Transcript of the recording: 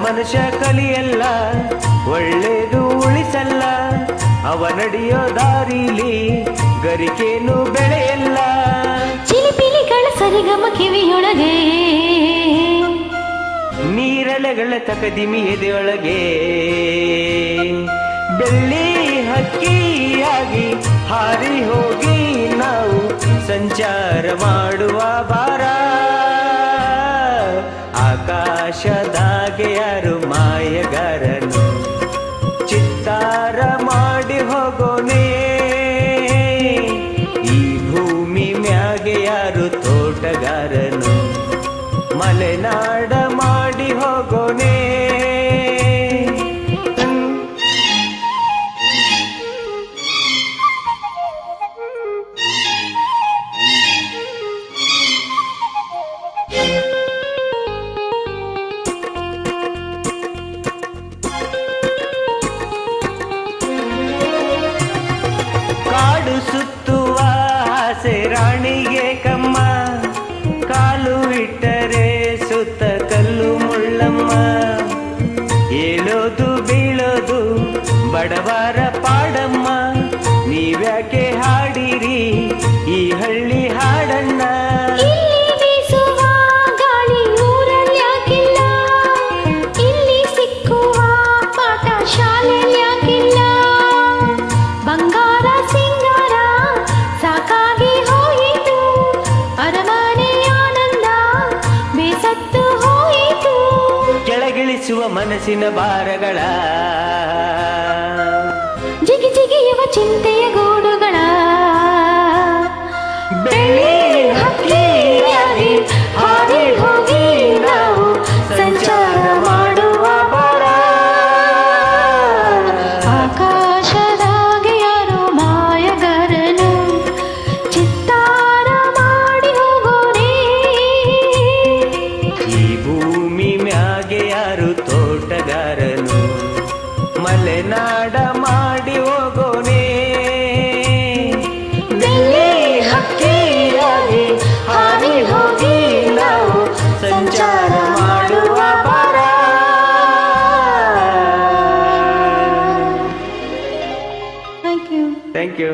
ಮನುಷ್ಯ ಕಲಿಯಲ್ಲ, ಒಳ್ಳೇದು ಉಳಿಸಲ್ಲ, ಅವ ನಡೆಯೋ ದಾರಿಲಿ ಗರಿಕೇನು ಬೆಳೆಯಲ್ಲ. ಚಿಲಿಪಿಲಿಗಳ ಸರಿಗಮ ಕಿವಿಯೊಳಗೆ, ನೀರಲೆಗಳ ತಕದಿಮಿ ಎದೆಯೊಳಗೆ, ಬೆಳ್ಳಿ ಹಕ್ಕಿಯಾಗಿ ಹಾರಿ ಹೋಗಿ ನಾವು ಸಂಚಾರ ಮಾಡುವ ಬಾರ. ಆಕಾಶದಾಗೆ ಯಾರು ಮಾಯಗಾರನು, ಚಿತ್ತಾರ ಮಾಡಿ ಹೋಗೋನೇ. ಈ ಭೂಮಿ ಮ್ಯಾಗೆ ಯಾರು ತೋಟಗಾರನು, ಮಲೆನಾಡ ಮಾಡಿ ಹೋಗೋನೇ. ಕಾಡು ಸುತ್ತುವ ಆಸೆ ರಾಣಿಗೆ ಕಮ್ಮ, ಕಾಲು ಇಟ್ಟರೆ ಸುತ್ತ ಕಲ್ಲು ಮುಳ್ಳಮ್ಮ. ಏಳೋದು ಬೀಳೋದು ಬಡವರ ಪಾಡಮ್ಮ, ನೀವ್ಯಾಕೆ ಹಾಡಿರಿ ಈ ಹಳ್ಳಿ ಹಾಡನ್ನ. ಕೆಳಗಿಳಿಸುವ ಮನಸ್ಸಿನ ಭಾರಗಳ, ಜಿಗಿ ಜಿಗಿಯುವ ಚಿಂತೆಯ ಗೂಡುಗಳ, ಬೆಳ್ಳಿ ಹಕ್ಕಿಯಾಗಿ ಹಾರಿ ಹೋಗಿ ನಾವು ಸಂಚಾರ ಮಾಡುವ ಬಾರ. ಆಕಾಶದಾಗೆ ಯಾರೋ ಮಾಯಗಾರನು, ಚಿತ್ತಾರ ಮಾಡಿ ಹೋಗೋನೇ. ಈ ಭೂಮಿ ಮ್ಯಾಗೆ ಯಾರು ತೋಟಗಾರನು, ಮಲೆನಾಡ ಮಾಡಿ ಹೋಗೋನೇ. ಬೆಳ್ಳಿ ಹಕ್ಕಿಯಾಗಿ ಹಾರಿ ಹೋಗಿ ನಾವು ಸಂಚಾರ ಮಾಡುವ ಬಾರ. Thank you. Thank you.